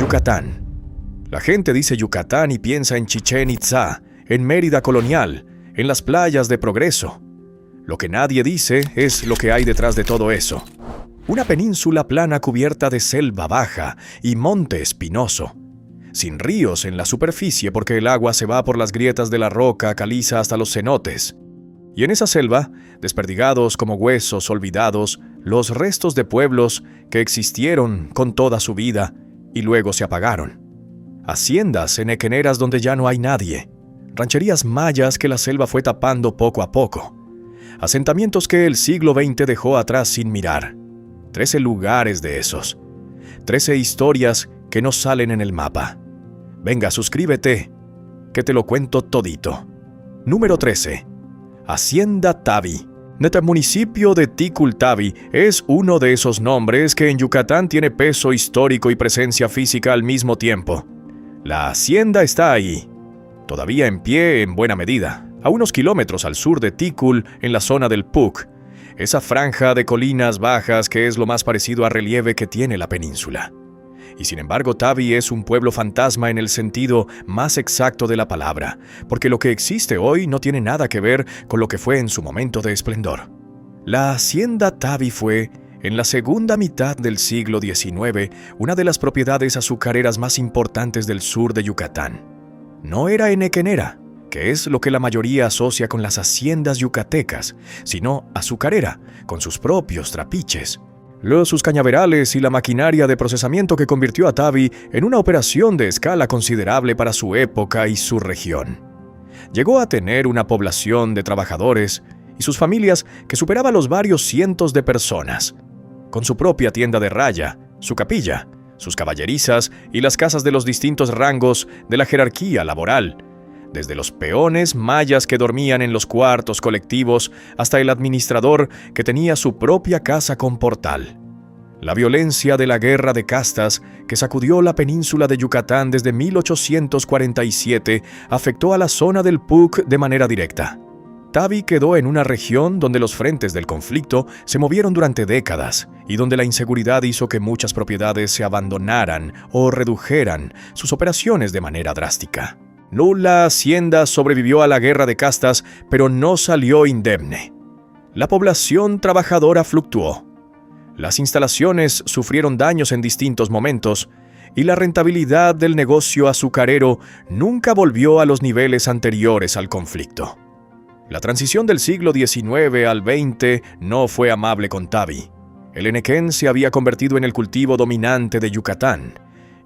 Yucatán. La gente dice Yucatán y piensa en Chichén Itzá, en Mérida colonial, en las playas de Progreso. Lo que nadie dice es lo que hay detrás de todo eso. Una península plana cubierta de selva baja y monte espinoso, sin ríos en la superficie porque el agua se va por las grietas de la roca caliza hasta los cenotes. Y en esa selva, desperdigados como huesos olvidados, los restos de pueblos que existieron con toda su vida y luego se apagaron. Haciendas enequeneras donde ya no hay nadie. Rancherías mayas que la selva fue tapando poco a poco. Asentamientos que el siglo XX dejó atrás sin mirar. 13 lugares de esos. 13 historias que no salen en el mapa. Venga, suscríbete, que te lo cuento todito. Número 13. Hacienda Tavi. El municipio de Ticultavi es uno de esos nombres que en Yucatán tiene peso histórico y presencia física al mismo tiempo. La hacienda está ahí, todavía en pie en buena medida, a unos kilómetros al sur de Ticul, en la zona del Puc, esa franja de colinas bajas que es lo más parecido a relieve que tiene la península. Y sin embargo, Tavi es un pueblo fantasma en el sentido más exacto de la palabra, porque lo que existe hoy no tiene nada que ver con lo que fue en su momento de esplendor. La hacienda Tavi fue, en la segunda mitad del siglo XIX, una de las propiedades azucareras más importantes del sur de Yucatán. No era enequenera, que es lo que la mayoría asocia con las haciendas yucatecas, sino azucarera, con sus propios trapiches, sus cañaverales y la maquinaria de procesamiento que convirtió a Tavi en una operación de escala considerable para su época y su región. Llegó a tener una población de trabajadores y sus familias que superaba los varios cientos de personas, con su propia tienda de raya, su capilla, sus caballerizas y las casas de los distintos rangos de la jerarquía laboral, desde los peones mayas que dormían en los cuartos colectivos hasta el administrador que tenía su propia casa con portal. La violencia de la guerra de castas que sacudió la península de Yucatán desde 1847 afectó a la zona del Puc de manera directa. Tavi quedó en una región donde los frentes del conflicto se movieron durante décadas y donde la inseguridad hizo que muchas propiedades se abandonaran o redujeran sus operaciones de manera drástica. La hacienda sobrevivió a la guerra de castas, pero no salió indemne. La población trabajadora fluctuó. Las instalaciones sufrieron daños en distintos momentos y la rentabilidad del negocio azucarero nunca volvió a los niveles anteriores al conflicto. La transición del siglo XIX al XX no fue amable con Tavi. El enequén se había convertido en el cultivo dominante de Yucatán,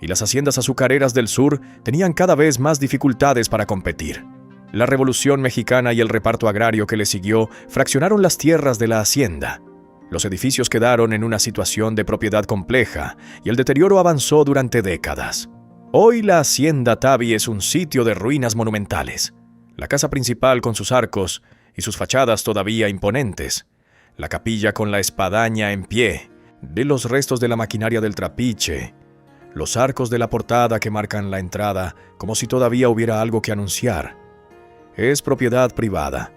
y las haciendas azucareras del sur tenían cada vez más dificultades para competir. La Revolución Mexicana y el reparto agrario que le siguió fraccionaron las tierras de la hacienda. Los edificios quedaron en una situación de propiedad compleja y el deterioro avanzó durante décadas. Hoy la hacienda Tavi es un sitio de ruinas monumentales. La casa principal con sus arcos y sus fachadas todavía imponentes. La capilla con la espadaña en pie, de los restos de la maquinaria del trapiche, los arcos de la portada que marcan la entrada como si todavía hubiera algo que anunciar. Es propiedad privada.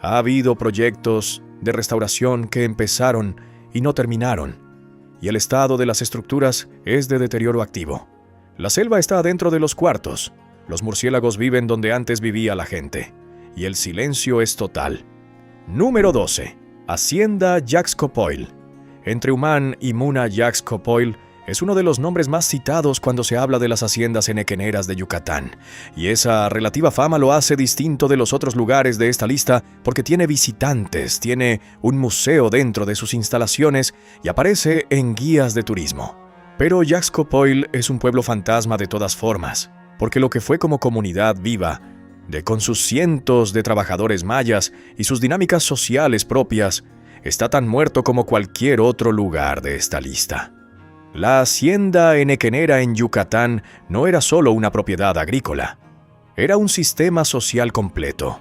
Ha habido proyectos de restauración que empezaron y no terminaron, y el estado de las estructuras es de deterioro activo. La selva está dentro de los cuartos, los murciélagos viven donde antes vivía la gente, y el silencio es total. Número 12. Hacienda Yaxcopoil. Entre Humán y Muna Yaxcopoil es uno de los nombres más citados cuando se habla de las haciendas enequeneras de Yucatán, y esa relativa fama lo hace distinto de los otros lugares de esta lista porque tiene visitantes, tiene un museo dentro de sus instalaciones y aparece en guías de turismo. Pero Yaxcopoil es un pueblo fantasma de todas formas, porque lo que fue como comunidad viva, con sus cientos de trabajadores mayas y sus dinámicas sociales propias, está tan muerto como cualquier otro lugar de esta lista. La hacienda enequenera en Yucatán no era solo una propiedad agrícola, era un sistema social completo,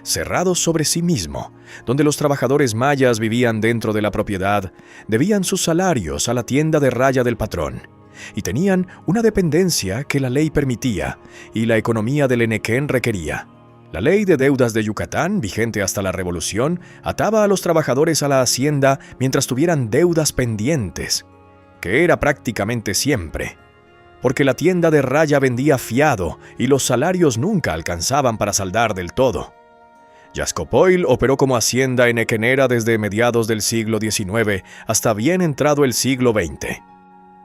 cerrado sobre sí mismo, donde los trabajadores mayas vivían dentro de la propiedad, debían sus salarios a la tienda de raya del patrón, y tenían una dependencia que la ley permitía y la economía del enequén requería. La ley de deudas de Yucatán, vigente hasta la Revolución, ataba a los trabajadores a la hacienda mientras tuvieran deudas pendientes, que era prácticamente siempre. porque la tienda de raya vendía fiado y los salarios nunca alcanzaban para saldar del todo. Yaxcopoil operó como hacienda enequenera desde mediados del siglo XIX hasta bien entrado el siglo XX.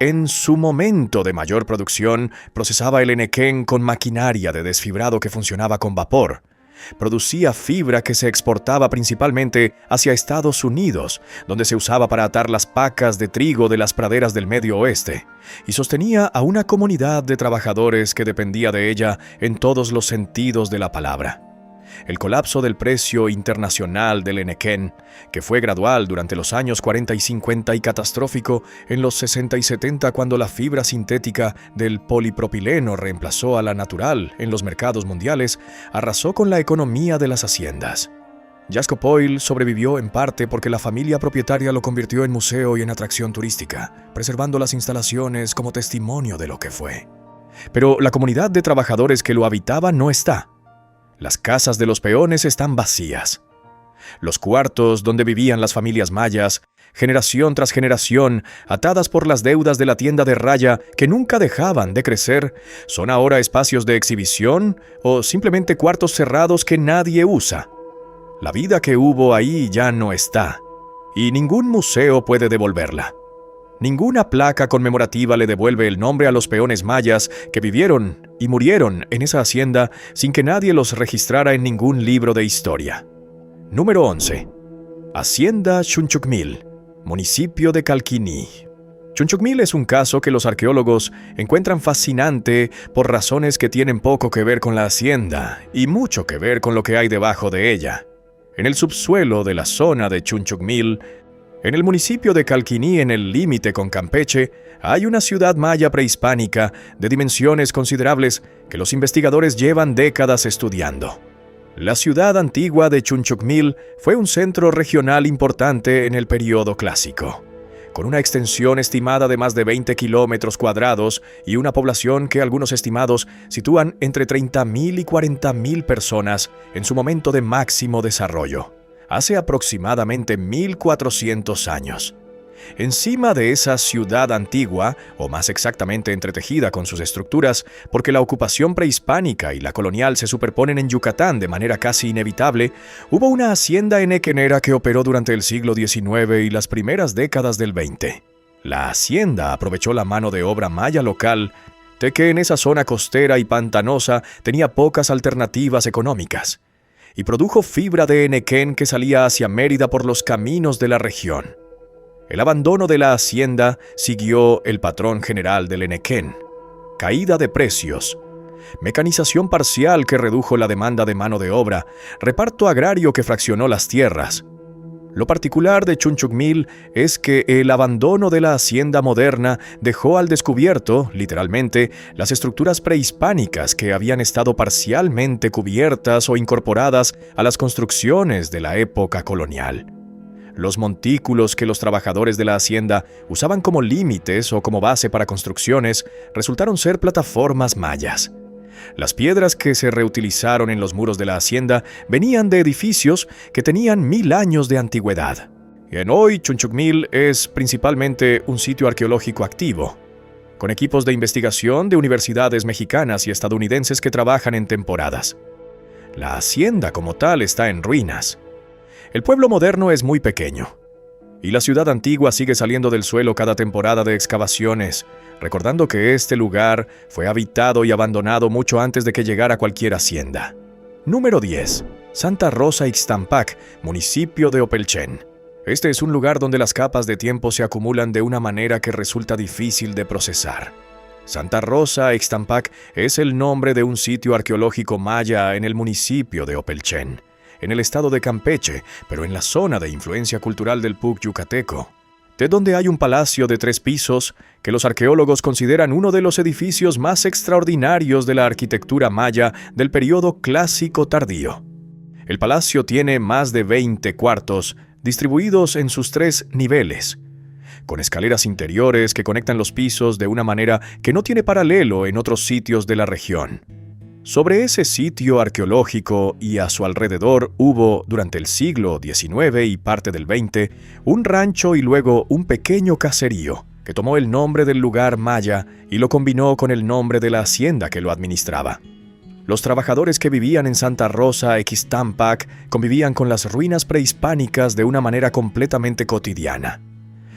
En su momento de mayor producción, procesaba el enequén con maquinaria de desfibrado que funcionaba con vapor. Producía fibra que se exportaba principalmente hacia Estados Unidos, donde se usaba para atar las pacas de trigo de las praderas del Medio Oeste, y sostenía a una comunidad de trabajadores que dependía de ella en todos los sentidos de la palabra. El colapso del precio internacional del enequén, que fue gradual durante los años 40 y 50 y catastrófico en los 60 y 70 cuando la fibra sintética del polipropileno reemplazó a la natural en los mercados mundiales, arrasó con la economía de las haciendas. Yaxcopoil sobrevivió en parte porque la familia propietaria lo convirtió en museo y en atracción turística, preservando las instalaciones como testimonio de lo que fue. Pero la comunidad de trabajadores que lo habitaba no está. Las casas de los peones están vacías. Los cuartos donde vivían las familias mayas, generación tras generación, atadas por las deudas de la tienda de raya que nunca dejaban de crecer, son ahora espacios de exhibición o simplemente cuartos cerrados que nadie usa. La vida que hubo ahí ya no está, y ningún museo puede devolverla. Ninguna placa conmemorativa le devuelve el nombre a los peones mayas que vivieron y murieron en esa hacienda sin que nadie los registrara en ningún libro de historia. Número 11. Hacienda Chunchukmil, municipio de Calquiní. Chunchukmil es un caso que los arqueólogos encuentran fascinante por razones que tienen poco que ver con la hacienda y mucho que ver con lo que hay debajo de ella. En el subsuelo de la zona de Chunchukmil, en el municipio de Calquiní, en el límite con Campeche, hay una ciudad maya prehispánica de dimensiones considerables que los investigadores llevan décadas estudiando. La ciudad antigua de Chunchukmil fue un centro regional importante en el período clásico, con una extensión estimada de más de 20 kilómetros cuadrados y una población que algunos estimados sitúan entre 30.000 y 40.000 personas en su momento de máximo desarrollo, hace aproximadamente 1.400 años. Encima de esa ciudad antigua, o más exactamente entretejida con sus estructuras, porque la ocupación prehispánica y la colonial se superponen en Yucatán de manera casi inevitable, hubo una hacienda enequenera que operó durante el siglo XIX y las primeras décadas del XX. La hacienda aprovechó la mano de obra maya local, de que en esa zona costera y pantanosa tenía pocas alternativas económicas, y produjo fibra de enequén que salía hacia Mérida por los caminos de la región. El abandono de la hacienda siguió el patrón general del enequén: caída de precios, mecanización parcial que redujo la demanda de mano de obra, reparto agrario que fraccionó las tierras. Lo particular de Chunchukmil es que el abandono de la hacienda moderna dejó al descubierto, literalmente, las estructuras prehispánicas que habían estado parcialmente cubiertas o incorporadas a las construcciones de la época colonial. Los montículos que los trabajadores de la hacienda usaban como límites o como base para construcciones resultaron ser plataformas mayas. Las piedras que se reutilizaron en los muros de la hacienda venían de edificios que tenían 1000 años de antigüedad. En hoy, Chunchukmil es principalmente un sitio arqueológico activo, con equipos de investigación de universidades mexicanas y estadounidenses que trabajan en temporadas. La hacienda como tal está en ruinas. El pueblo moderno es muy pequeño, y la ciudad antigua sigue saliendo del suelo cada temporada de excavaciones, recordando que este lugar fue habitado y abandonado mucho antes de que llegara cualquier hacienda. Número 10. Santa Rosa Ixtampac, municipio de Opelchen. Este es un lugar donde las capas de tiempo se acumulan de una manera que resulta difícil de procesar. Santa Rosa Ixtampac es el nombre de un sitio arqueológico maya en el municipio de Opelchen, en el estado de Campeche, pero en la zona de influencia cultural del Puc yucateco, de donde hay un palacio de 3 pisos que los arqueólogos consideran uno de los edificios más extraordinarios de la arquitectura maya del período clásico tardío. El palacio tiene más de 20 cuartos distribuidos en sus 3 niveles, con escaleras interiores que conectan los pisos de una manera que no tiene paralelo en otros sitios de la región. Sobre ese sitio arqueológico y a su alrededor hubo, durante el siglo XIX y parte del XX, un rancho y luego un pequeño caserío, que tomó el nombre del lugar maya y lo combinó con el nombre de la hacienda que lo administraba. Los trabajadores que vivían en Santa Rosa Ixtampac convivían con las ruinas prehispánicas de una manera completamente cotidiana.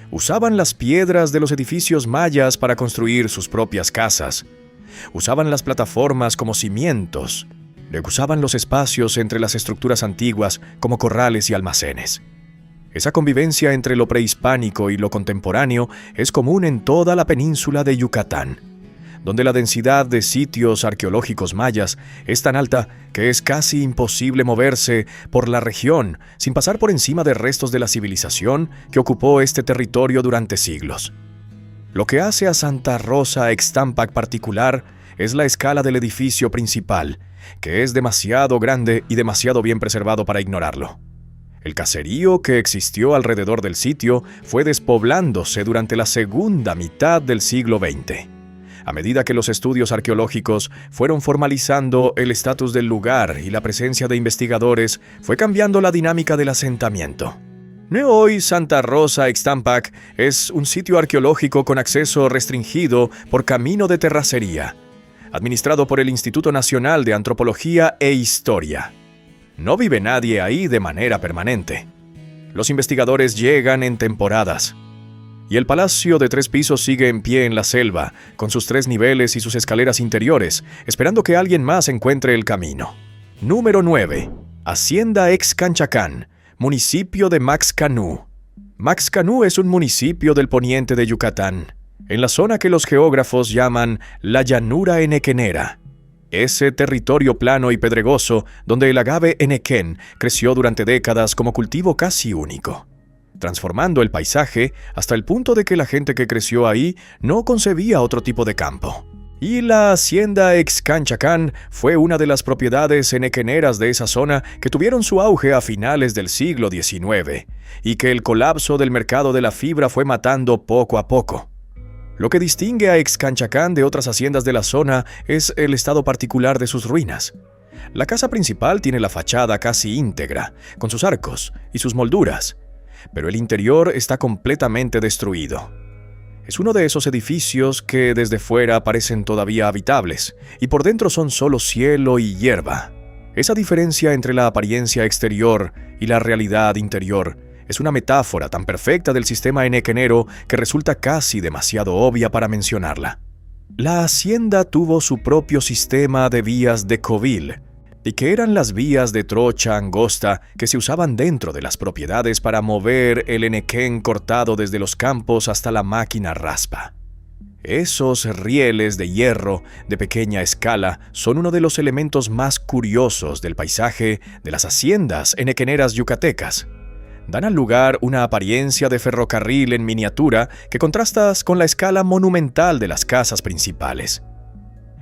Usaban las piedras de los edificios mayas para construir sus propias casas. Usaban las plataformas como cimientos. Usaban los espacios entre las estructuras antiguas como corrales y almacenes. Esa convivencia entre lo prehispánico y lo contemporáneo es común en toda la península de Yucatán, donde la densidad de sitios arqueológicos mayas es tan alta que es casi imposible moverse por la región sin pasar por encima de restos de la civilización que ocupó este territorio durante siglos. Lo que hace a Santa Rosa Ixtampac particular es la escala del edificio principal, que es demasiado grande y demasiado bien preservado para ignorarlo. El caserío que existió alrededor del sitio fue despoblándose durante la segunda mitad del siglo XX. A medida que los estudios arqueológicos fueron formalizando el estatus del lugar y la presencia de investigadores, fue cambiando la dinámica del asentamiento. Hoy Santa Rosa Ixtampac es un sitio arqueológico con acceso restringido por camino de terracería, administrado por el Instituto Nacional de Antropología e Historia. No vive nadie ahí de manera permanente. Los investigadores llegan en temporadas. Y el palacio de 3 pisos sigue en pie en la selva, con sus 3 niveles y sus escaleras interiores, esperando que alguien más encuentre el camino. Número 9. Hacienda Excanchacán, municipio de Maxcanú. Maxcanú es un municipio del poniente de Yucatán, en la zona que los geógrafos llaman la llanura enequenera. Ese territorio plano y pedregoso donde el agave enequén creció durante décadas como cultivo casi único, transformando el paisaje hasta el punto de que la gente que creció ahí no concebía otro tipo de campo. Y la hacienda Excanchacán fue una de las propiedades enequeneras de esa zona que tuvieron su auge a finales del siglo XIX y que el colapso del mercado de la fibra fue matando poco a poco. Lo que distingue a Excanchacán de otras haciendas de la zona es el estado particular de sus ruinas. La casa principal tiene la fachada casi íntegra, con sus arcos y sus molduras, pero el interior está completamente destruido. Es uno de esos edificios que desde fuera parecen todavía habitables, y por dentro son solo cielo y hierba. Esa diferencia entre la apariencia exterior y la realidad interior es una metáfora tan perfecta del sistema enequenero que resulta casi demasiado obvia para mencionarla. La hacienda tuvo su propio sistema de vías de covil, y que eran las vías de trocha angosta que se usaban dentro de las propiedades para mover el enequén cortado desde los campos hasta la máquina raspa. Esos rieles de hierro de pequeña escala son uno de los elementos más curiosos del paisaje de las haciendas enequeneras yucatecas. Dan al lugar una apariencia de ferrocarril en miniatura que contrasta con la escala monumental de las casas principales.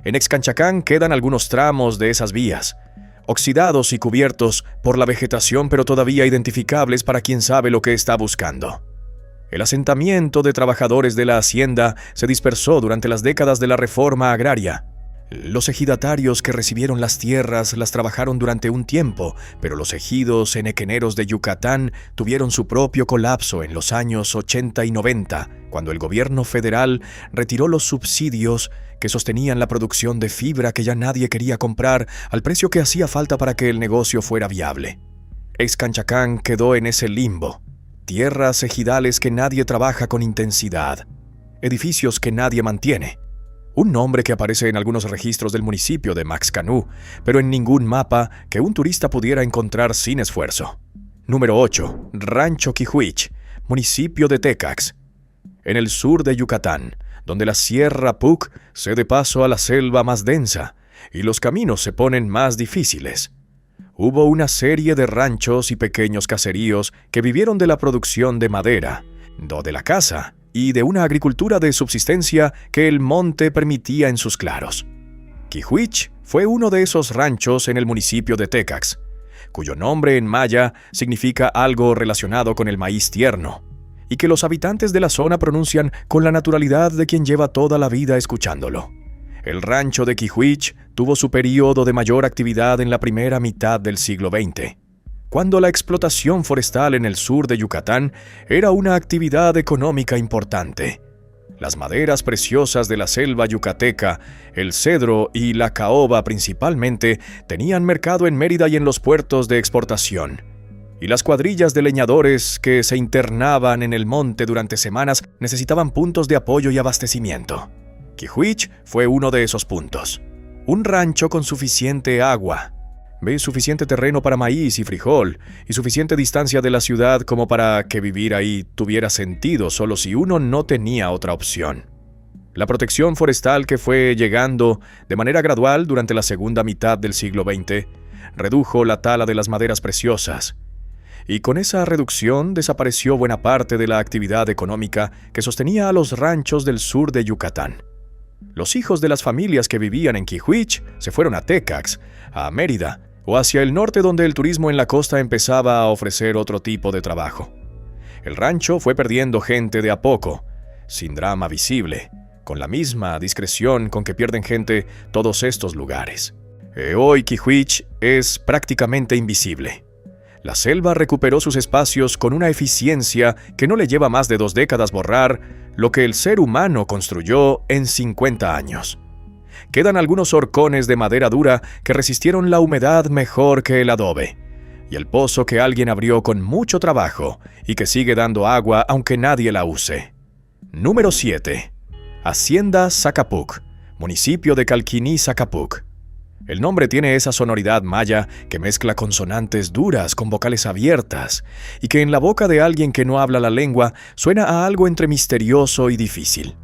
En Excanchacán quedan algunos tramos de esas vías, oxidados y cubiertos por la vegetación, pero todavía identificables para quien sabe lo que está buscando. El asentamiento de trabajadores de la hacienda se dispersó durante las décadas de la reforma agraria. Los ejidatarios que recibieron las tierras las trabajaron durante un tiempo, pero los ejidos enequeneros de Yucatán tuvieron su propio colapso en los años 80 y 90, cuando el gobierno federal retiró los subsidios que sostenían la producción de fibra que ya nadie quería comprar al precio que hacía falta para que el negocio fuera viable. Excanchacán quedó en ese limbo. Tierras ejidales que nadie trabaja con intensidad. Edificios que nadie mantiene. Un nombre que aparece en algunos registros del municipio de Maxcanú, pero en ningún mapa que un turista pudiera encontrar sin esfuerzo. Número 8. Rancho Quijuich, municipio de Tecax, en el sur de Yucatán, donde la Sierra Puc cede paso a la selva más densa y los caminos se ponen más difíciles. Hubo una serie de ranchos y pequeños caseríos que vivieron de la producción de madera, de la caza y de una agricultura de subsistencia que el monte permitía en sus claros. Quijuich fue uno de esos ranchos en el municipio de Tecax, cuyo nombre en maya significa algo relacionado con el maíz tierno, y que los habitantes de la zona pronuncian con la naturalidad de quien lleva toda la vida escuchándolo. El rancho de Quijuich tuvo su período de mayor actividad en la primera mitad del siglo XX, cuando la explotación forestal en el sur de Yucatán era una actividad económica importante. Las maderas preciosas de la selva yucateca, el cedro y la caoba principalmente, tenían mercado en Mérida y en los puertos de exportación. Y las cuadrillas de leñadores que se internaban en el monte durante semanas necesitaban puntos de apoyo y abastecimiento. Quijuich fue uno de esos puntos. Un rancho con suficiente agua, suficiente terreno para maíz y frijol, y suficiente distancia de la ciudad como para que vivir ahí tuviera sentido solo si uno no tenía otra opción. La protección forestal que fue llegando de manera gradual durante la segunda mitad del siglo XX redujo la tala de las maderas preciosas, y con esa reducción desapareció buena parte de la actividad económica que sostenía a los ranchos del sur de Yucatán. Los hijos de las familias que vivían en Quijuich se fueron a Tecax, a Mérida o hacia el norte, donde el turismo en la costa empezaba a ofrecer otro tipo de trabajo. El rancho fue perdiendo gente de a poco, sin drama visible, con la misma discreción con que pierden gente todos estos lugares. Hoy Quijuich es prácticamente invisible. La selva recuperó sus espacios con una eficiencia que no le lleva más de 2 décadas borrar lo que el ser humano construyó en 50 años. Quedan algunos horcones de madera dura que resistieron la humedad mejor que el adobe, y el pozo que alguien abrió con mucho trabajo y que sigue dando agua aunque nadie la use. Número 7. Hacienda Zacapuc, municipio de Calquiní, Zacapuc. El nombre tiene esa sonoridad maya que mezcla consonantes duras con vocales abiertas y que en la boca de alguien que no habla la lengua suena a algo entre misterioso y difícil.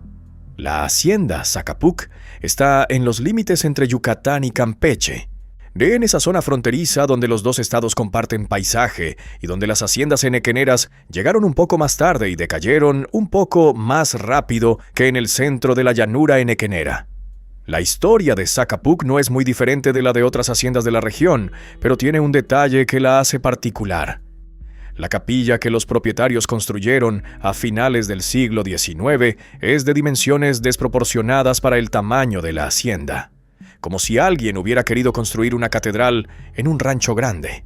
La hacienda Zacapuc está en los límites entre Yucatán y Campeche. En esa zona fronteriza donde los dos estados comparten paisaje y donde las haciendas enequeneras llegaron un poco más tarde y decayeron un poco más rápido que en el centro de la llanura enequenera. La historia de Zacapuc no es muy diferente de la de otras haciendas de la región, pero tiene un detalle que la hace particular. La capilla que los propietarios construyeron a finales del siglo XIX es de dimensiones desproporcionadas para el tamaño de la hacienda, como si alguien hubiera querido construir una catedral en un rancho grande.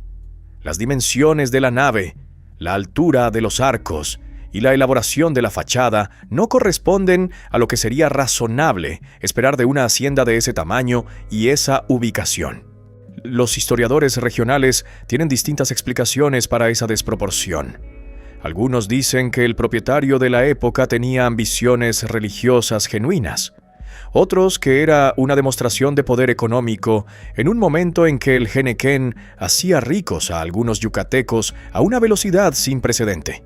Las dimensiones de la nave, la altura de los arcos y la elaboración de la fachada no corresponden a lo que sería razonable esperar de una hacienda de ese tamaño y esa ubicación. Los historiadores regionales tienen distintas explicaciones para esa desproporción. Algunos dicen que el propietario de la época tenía ambiciones religiosas genuinas. Otros que era una demostración de poder económico en un momento en que el Jenequén hacía ricos a algunos yucatecos a una velocidad sin precedente.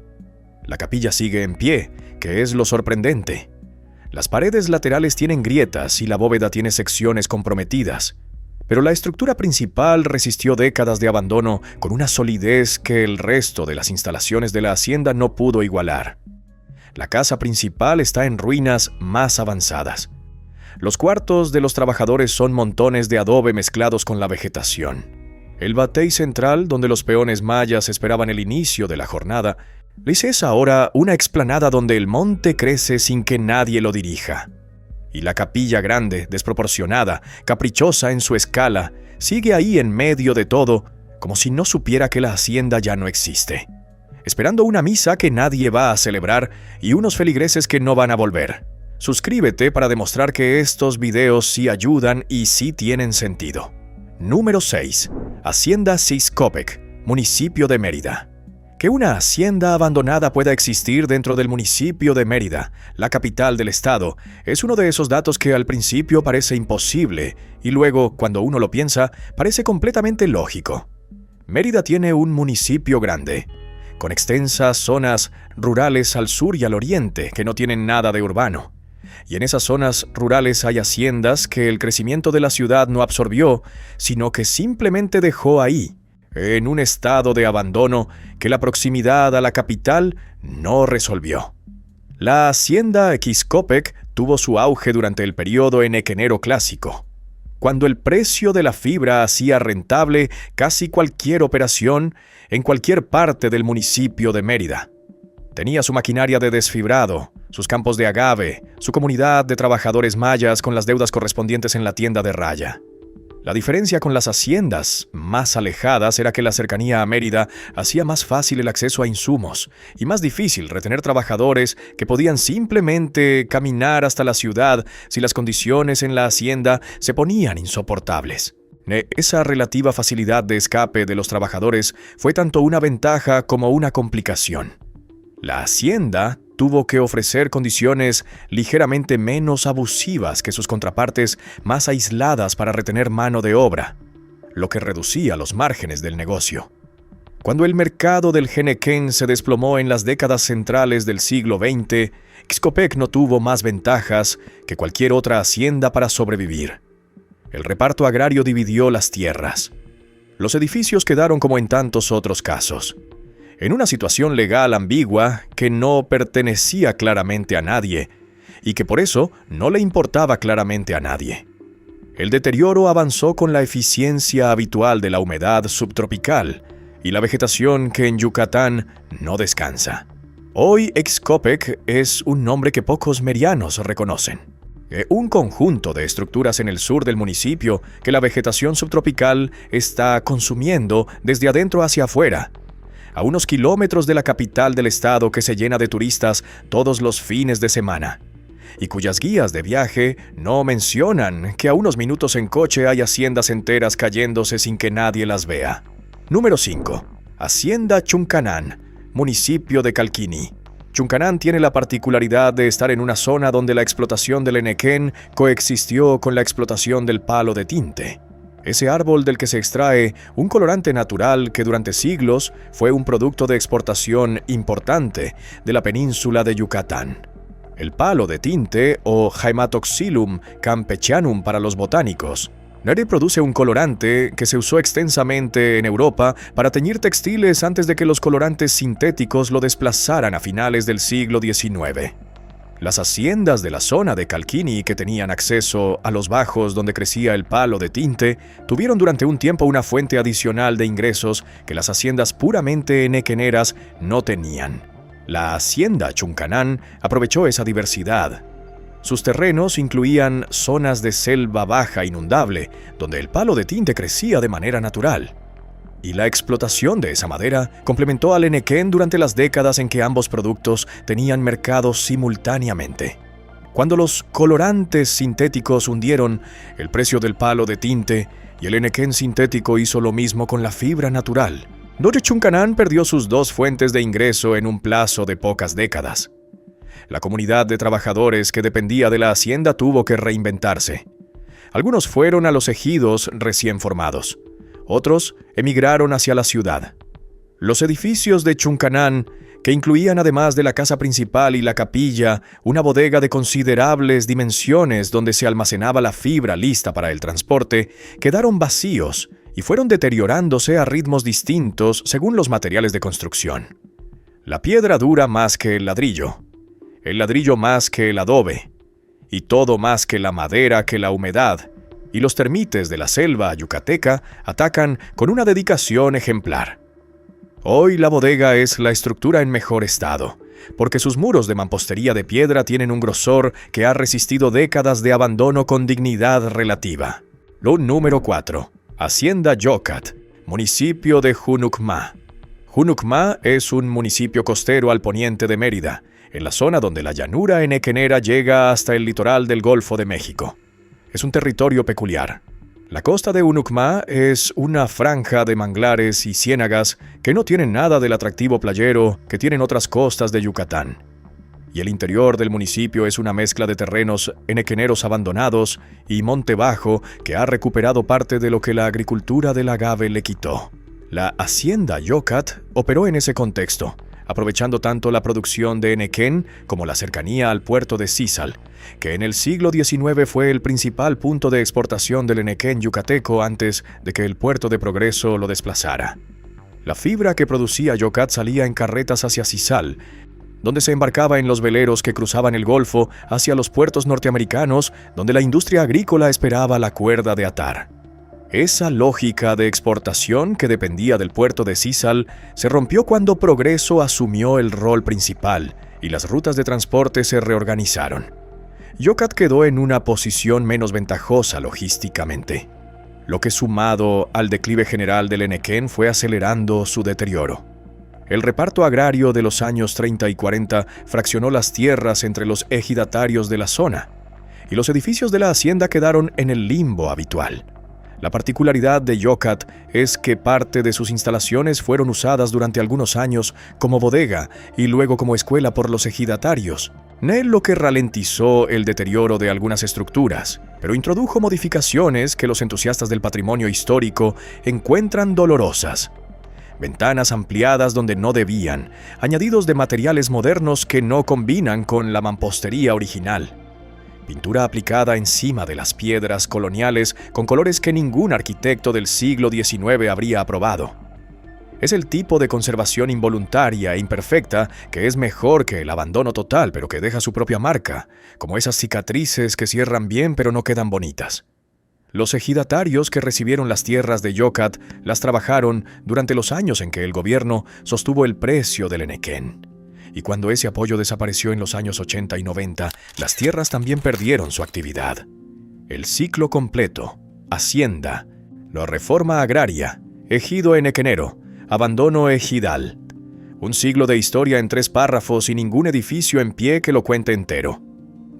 La capilla sigue en pie, que es lo sorprendente. Las paredes laterales tienen grietas y la bóveda tiene secciones comprometidas, pero la estructura principal resistió décadas de abandono con una solidez que el resto de las instalaciones de la hacienda no pudo igualar. La casa principal está en ruinas más avanzadas. Los cuartos de los trabajadores son montones de adobe mezclados con la vegetación. El batey central, donde los peones mayas esperaban el inicio de la jornada, es ahora una explanada donde el monte crece sin que nadie lo dirija. Y la capilla grande, desproporcionada, caprichosa en su escala, sigue ahí en medio de todo, como si no supiera que la hacienda ya no existe, esperando una misa que nadie va a celebrar y unos feligreses que no van a volver. Suscríbete para demostrar que estos videos sí ayudan y sí tienen sentido. Número 6. Hacienda Xixcopec, municipio de Mérida. Que una hacienda abandonada pueda existir dentro del municipio de Mérida, la capital del estado, es uno de esos datos que al principio parece imposible y luego, cuando uno lo piensa, parece completamente lógico. Mérida tiene un municipio grande, con extensas zonas rurales al sur y al oriente que no tienen nada de urbano. Y en esas zonas rurales hay haciendas que el crecimiento de la ciudad no absorbió, sino que simplemente dejó ahí, en un estado de abandono que la proximidad a la capital no resolvió. La hacienda Xixcopec tuvo su auge durante el periodo enequenero clásico, cuando el precio de la fibra hacía rentable casi cualquier operación en cualquier parte del municipio de Mérida. Tenía su maquinaria de desfibrado, sus campos de agave, su comunidad de trabajadores mayas con las deudas correspondientes en la tienda de raya. La diferencia con las haciendas más alejadas era que la cercanía a Mérida hacía más fácil el acceso a insumos y más difícil retener trabajadores que podían simplemente caminar hasta la ciudad si las condiciones en la hacienda se ponían insoportables. Esa relativa facilidad de escape de los trabajadores fue tanto una ventaja como una complicación. La hacienda tuvo que ofrecer condiciones ligeramente menos abusivas que sus contrapartes más aisladas para retener mano de obra, lo que reducía los márgenes del negocio. Cuando el mercado del henequén se desplomó en las décadas centrales del siglo XX, Ixcopec no tuvo más ventajas que cualquier otra hacienda para sobrevivir. El reparto agrario dividió las tierras. Los edificios quedaron como en tantos otros casos, en una situación legal ambigua que no pertenecía claramente a nadie y que por eso no le importaba claramente a nadie. El deterioro avanzó con la eficiencia habitual de la humedad subtropical y la vegetación que en Yucatán no descansa. Hoy Ixcopec es un nombre que pocos merianos reconocen. Un conjunto de estructuras en el sur del municipio que la vegetación subtropical está consumiendo desde adentro hacia afuera, a unos kilómetros de la capital del estado que se llena de turistas todos los fines de semana, y cuyas guías de viaje no mencionan que a unos minutos en coche hay haciendas enteras cayéndose sin que nadie las vea. Número 5. Hacienda Chuncanán, municipio de Calquini. Chuncanán tiene la particularidad de estar en una zona donde la explotación del henequén coexistió con la explotación del palo de tinte, ese árbol del que se extrae un colorante natural que durante siglos fue un producto de exportación importante de la península de Yucatán. El palo de tinte, o Haematoxylum campechanum para los botánicos, produce un colorante que se usó extensamente en Europa para teñir textiles antes de que los colorantes sintéticos lo desplazaran a finales del siglo XIX. Las haciendas de la zona de Calquini que tenían acceso a los bajos donde crecía el palo de tinte tuvieron durante un tiempo una fuente adicional de ingresos que las haciendas puramente henequeneras no tenían. La hacienda Chuncanán aprovechó esa diversidad. Sus terrenos incluían zonas de selva baja inundable, donde el palo de tinte crecía de manera natural. Y la explotación de esa madera complementó al henequén durante las décadas en que ambos productos tenían mercado simultáneamente. Cuando los colorantes sintéticos hundieron el precio del palo de tinte y el henequén sintético hizo lo mismo con la fibra natural, Chuncanán perdió sus dos fuentes de ingreso en un plazo de pocas décadas. La comunidad de trabajadores que dependía de la hacienda tuvo que reinventarse. Algunos fueron a los ejidos recién formados. Otros emigraron hacia la ciudad. Los edificios de Chuncanán, que incluían además de la casa principal y la capilla, una bodega de considerables dimensiones donde se almacenaba la fibra lista para el transporte, quedaron vacíos y fueron deteriorándose a ritmos distintos según los materiales de construcción. La piedra dura más que el ladrillo más que el adobe, y todo más que la madera que la humedad, y los termites de la selva yucateca atacan con una dedicación ejemplar. Hoy la bodega es la estructura en mejor estado, porque sus muros de mampostería de piedra tienen un grosor que ha resistido décadas de abandono con dignidad relativa. Número 4. Hacienda Yocat, municipio de Junucmá. Junucmá es un municipio costero al poniente de Mérida, en la zona donde la llanura henequenera llega hasta el litoral del Golfo de México. Es un territorio peculiar. La costa de Junucmá es una franja de manglares y ciénagas que no tienen nada del atractivo playero que tienen otras costas de Yucatán. Y el interior del municipio es una mezcla de terrenos henequeneros abandonados y monte bajo que ha recuperado parte de lo que la agricultura del agave le quitó. La hacienda Yocat operó en ese contexto, aprovechando tanto la producción de henequén como la cercanía al puerto de Cizal, que en el siglo XIX fue el principal punto de exportación del henequén yucateco antes de que el puerto de Progreso lo desplazara. La fibra que producía Yocat salía en carretas hacia Cizal, donde se embarcaba en los veleros que cruzaban el Golfo hacia los puertos norteamericanos, donde la industria agrícola esperaba la cuerda de atar. Esa lógica de exportación que dependía del puerto de Cizal se rompió cuando Progreso asumió el rol principal y las rutas de transporte se reorganizaron. Yocat quedó en una posición menos ventajosa logísticamente. lo que sumado al declive general del Enequén fue acelerando su deterioro. El reparto agrario de los años 30 y 40 fraccionó las tierras entre los ejidatarios de la zona, y los edificios de la hacienda quedaron en el limbo habitual. La particularidad de Yocat es que parte de sus instalaciones fueron usadas durante algunos años como bodega y luego como escuela por los ejidatarios, lo que ralentizó el deterioro de algunas estructuras, pero introdujo modificaciones que los entusiastas del patrimonio histórico encuentran dolorosas. Ventanas ampliadas donde no debían, añadidos de materiales modernos que no combinan con la mampostería original. Pintura aplicada encima de las piedras coloniales con colores que ningún arquitecto del siglo XIX habría aprobado. Es el tipo de conservación involuntaria e imperfecta que es mejor que el abandono total, pero que deja su propia marca, como esas cicatrices que cierran bien pero no quedan bonitas. Los ejidatarios que recibieron las tierras de Yocat las trabajaron durante los años en que el gobierno sostuvo el precio del Enequén. Y cuando ese apoyo desapareció en los años 80 y 90, las tierras también perdieron su actividad. El ciclo completo: hacienda, la reforma agraria, ejido enequenero, abandono ejidal. Un siglo de historia en 3 párrafos y ningún edificio en pie que lo cuente entero.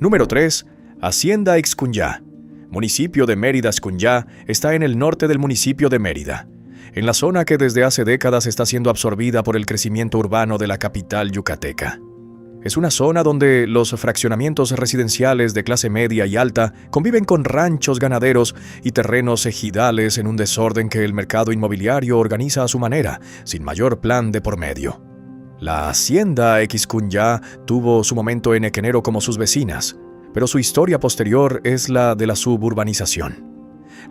Número 3. Hacienda Excunyá. Municipio de Mérida, Excunyá, está en el norte del municipio de Mérida, en la zona que desde hace décadas está siendo absorbida por el crecimiento urbano de la capital yucateca. Es una zona donde los fraccionamientos residenciales de clase media y alta conviven con ranchos ganaderos y terrenos ejidales en un desorden que el mercado inmobiliario organiza a su manera, sin mayor plan de por medio. La hacienda Excunyá tuvo su momento enequenero como sus vecinas, pero su historia posterior es la de la suburbanización.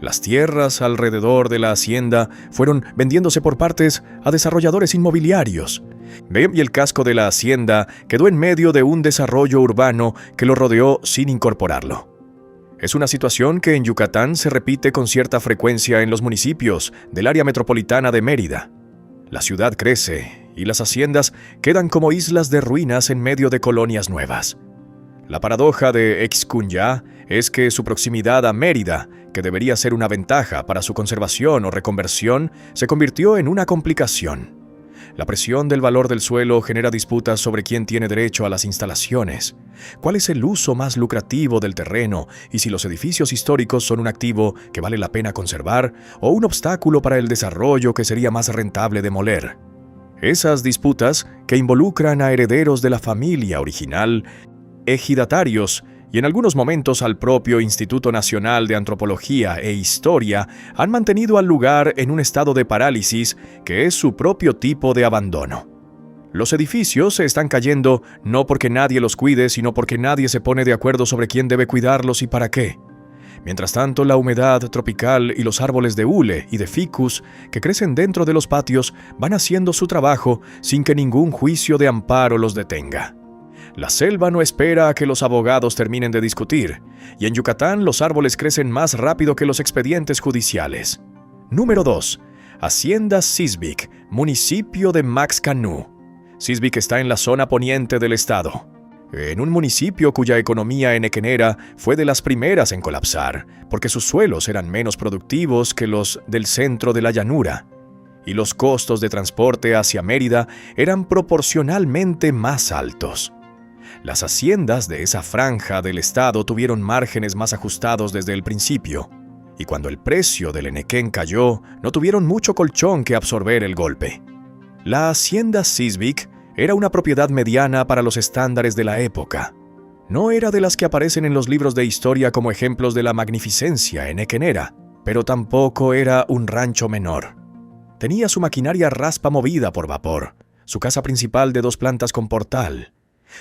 Las tierras alrededor de la hacienda fueron vendiéndose por partes a desarrolladores inmobiliarios, y el casco de la hacienda quedó en medio de un desarrollo urbano que lo rodeó sin incorporarlo. Es una situación que en Yucatán se repite con cierta frecuencia en los municipios del área metropolitana de Mérida. La ciudad crece y las haciendas quedan como islas de ruinas en medio de colonias nuevas. La paradoja de Excunyá es que su proximidad a Mérida, que debería ser una ventaja para su conservación o reconversión, se convirtió en una complicación. La presión del valor del suelo genera disputas sobre quién tiene derecho a las instalaciones, cuál es el uso más lucrativo del terreno y si los edificios históricos son un activo que vale la pena conservar o un obstáculo para el desarrollo que sería más rentable demoler. Esas disputas, que involucran a herederos de la familia original, ejidatarios y en algunos momentos al propio Instituto Nacional de Antropología e Historia, han mantenido al lugar en un estado de parálisis que es su propio tipo de abandono. Los edificios se están cayendo no porque nadie los cuide, sino porque nadie se pone de acuerdo sobre quién debe cuidarlos y para qué. Mientras tanto, la humedad tropical y los árboles de hule y de ficus que crecen dentro de los patios van haciendo su trabajo sin que ningún juicio de amparo los detenga. La selva no espera a que los abogados terminen de discutir, y en Yucatán los árboles crecen más rápido que los expedientes judiciales. Número 2. Hacienda Sisbic, municipio de Maxcanú. Sisbic está en la zona poniente del estado, en un municipio cuya economía enequenera fue de las primeras en colapsar, porque sus suelos eran menos productivos que los del centro de la llanura, y los costos de transporte hacia Mérida eran proporcionalmente más altos. Las haciendas de esa franja del estado tuvieron márgenes más ajustados desde el principio, y cuando el precio del enequén cayó, no tuvieron mucho colchón que absorber el golpe. La hacienda Sisbic era una propiedad mediana para los estándares de la época. No era de las que aparecen en los libros de historia como ejemplos de la magnificencia enequenera, pero tampoco era un rancho menor. Tenía su maquinaria raspa movida por vapor, su casa principal de 2 plantas con portal,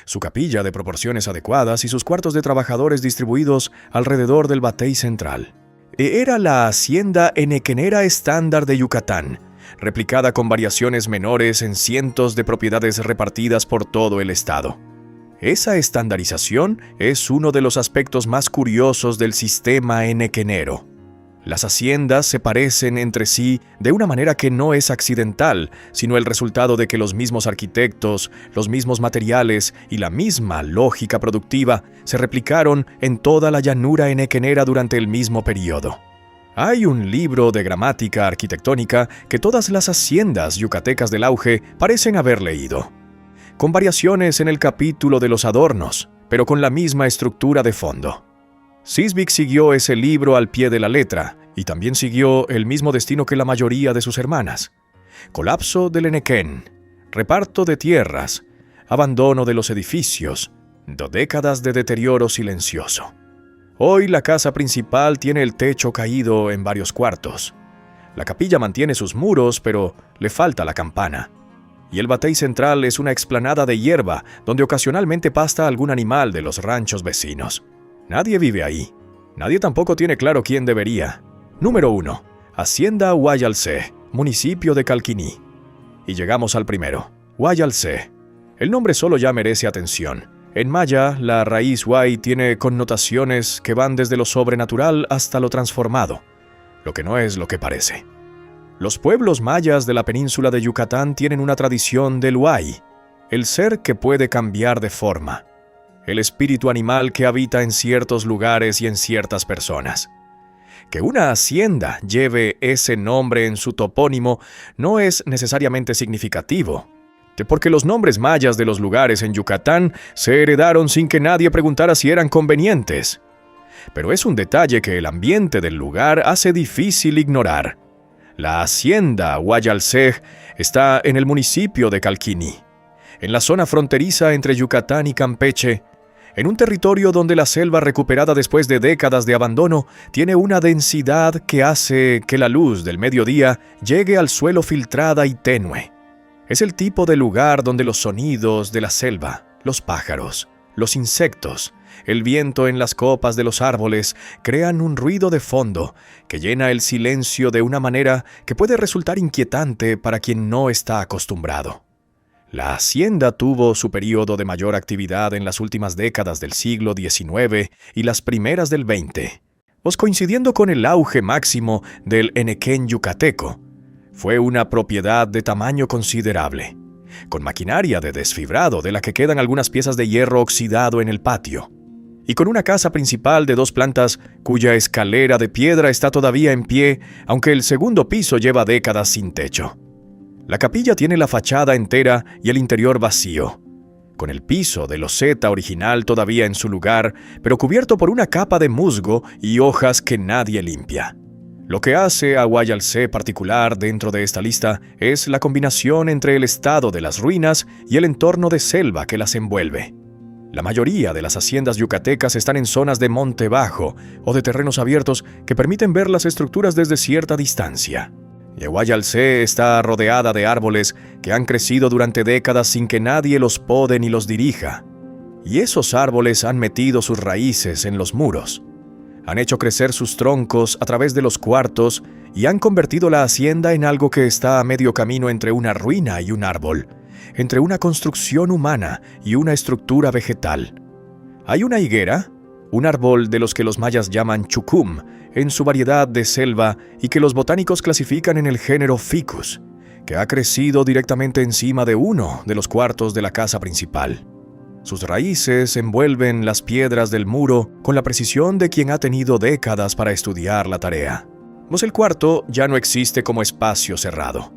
su capilla de proporciones adecuadas y sus cuartos de trabajadores distribuidos alrededor del batey central. Era la hacienda enequenera estándar de Yucatán, replicada con variaciones menores en cientos de propiedades repartidas por todo el estado. Esa estandarización es uno de los aspectos más curiosos del sistema enequenero. Las haciendas se parecen entre sí de una manera que no es accidental, sino el resultado de que los mismos arquitectos, los mismos materiales y la misma lógica productiva se replicaron en toda la llanura enequenera durante el mismo periodo. Hay un libro de gramática arquitectónica que todas las haciendas yucatecas del auge parecen haber leído, con variaciones en el capítulo de los adornos, pero con la misma estructura de fondo. Sisvik siguió ese libro al pie de la letra y también siguió el mismo destino que la mayoría de sus hermanas: colapso del Enequén, reparto de tierras, abandono de los edificios, décadas de deterioro silencioso. Hoy la casa principal tiene el techo caído en varios cuartos. La capilla mantiene sus muros, pero le falta la campana. Y el batey central es una explanada de hierba donde ocasionalmente pasta algún animal de los ranchos vecinos. Nadie vive ahí. Nadie tampoco tiene claro quién debería. Número 1. Hacienda Guayalcé, municipio de Calquiní. Y llegamos al primero. Guayalcé. El nombre solo ya merece atención. En maya, la raíz Guay tiene connotaciones que van desde lo sobrenatural hasta lo transformado, lo que no es lo que parece. Los pueblos mayas de la península de Yucatán tienen una tradición del Guay, el ser que puede cambiar de forma, el espíritu animal que habita en ciertos lugares y en ciertas personas. Que una hacienda lleve ese nombre en su topónimo no es necesariamente significativo, porque los nombres mayas de los lugares en Yucatán se heredaron sin que nadie preguntara si eran convenientes. Pero es un detalle que el ambiente del lugar hace difícil ignorar. La hacienda Guayalcé está en el municipio de Calquiní, en la zona fronteriza entre Yucatán y Campeche, en un territorio donde la selva recuperada después de décadas de abandono tiene una densidad que hace que la luz del mediodía llegue al suelo filtrada y tenue. Es el tipo de lugar donde los sonidos de la selva, los pájaros, los insectos, el viento en las copas de los árboles crean un ruido de fondo que llena el silencio de una manera que puede resultar inquietante para quien no está acostumbrado. La hacienda tuvo su periodo de mayor actividad en las últimas décadas del siglo XIX y las primeras del XX, coincidiendo con el auge máximo del Enequén yucateco. Fue una propiedad de tamaño considerable, con maquinaria de desfibrado de la que quedan algunas piezas de hierro oxidado en el patio, y con una casa principal de 2 plantas cuya escalera de piedra está todavía en pie, aunque el segundo piso lleva décadas sin techo. La capilla tiene la fachada entera y el interior vacío, con el piso de loseta original todavía en su lugar, pero cubierto por una capa de musgo y hojas que nadie limpia. Lo que hace a Guayalcé particular dentro de esta lista es la combinación entre el estado de las ruinas y el entorno de selva que las envuelve. La mayoría de las haciendas yucatecas están en zonas de monte bajo o de terrenos abiertos que permiten ver las estructuras desde cierta distancia. Y Guayalcé está rodeada de árboles que han crecido durante décadas sin que nadie los pode ni los dirija. Y esos árboles han metido sus raíces en los muros. Han hecho crecer sus troncos a través de los cuartos y han convertido la hacienda en algo que está a medio camino entre una ruina y un árbol, entre una construcción humana y una estructura vegetal. Hay una higuera, un árbol de los que los mayas llaman chucum, en su variedad de selva y que los botánicos clasifican en el género Ficus, que ha crecido directamente encima de uno de los cuartos de la casa principal. Sus raíces envuelven las piedras del muro con la precisión de quien ha tenido décadas para estudiar la tarea. Pues el cuarto ya no existe como espacio cerrado.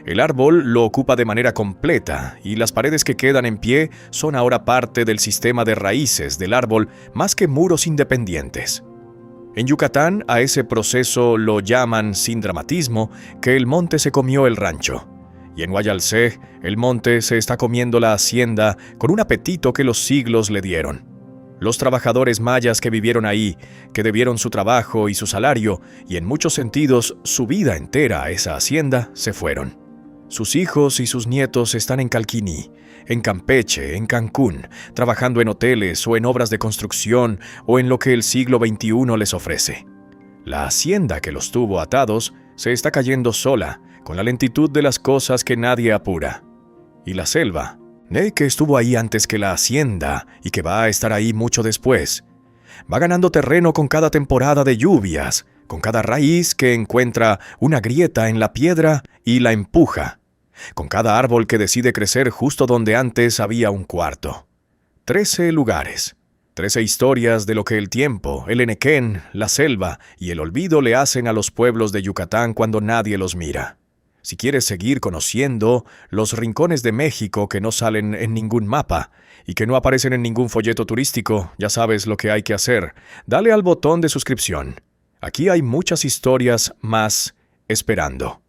El árbol lo ocupa de manera completa y las paredes que quedan en pie son ahora parte del sistema de raíces del árbol más que muros independientes. En Yucatán a ese proceso lo llaman sin dramatismo que el monte se comió el rancho. Y en Guayalcé, el monte se está comiendo la hacienda con un apetito que los siglos le dieron. Los trabajadores mayas que vivieron ahí, que debieron su trabajo y su salario, y en muchos sentidos su vida entera a esa hacienda, se fueron. Sus hijos y sus nietos están en Calquiní, en Campeche, en Cancún, trabajando en hoteles o en obras de construcción o en lo que el siglo XXI les ofrece. La hacienda que los tuvo atados se está cayendo sola, con la lentitud de las cosas que nadie apura. Y la selva, que estuvo ahí antes que la hacienda y que va a estar ahí mucho después, va ganando terreno con cada temporada de lluvias, con cada raíz que encuentra una grieta en la piedra y la empuja, con cada árbol que decide crecer justo donde antes había un cuarto. 13 lugares, 13 historias de lo que el tiempo, el enequén, la selva y el olvido le hacen a los pueblos de Yucatán cuando nadie los mira. Si quieres seguir conociendo los rincones de México que no salen en ningún mapa y que no aparecen en ningún folleto turístico, ya sabes lo que hay que hacer. Dale al botón de suscripción. Aquí hay muchas historias más esperando.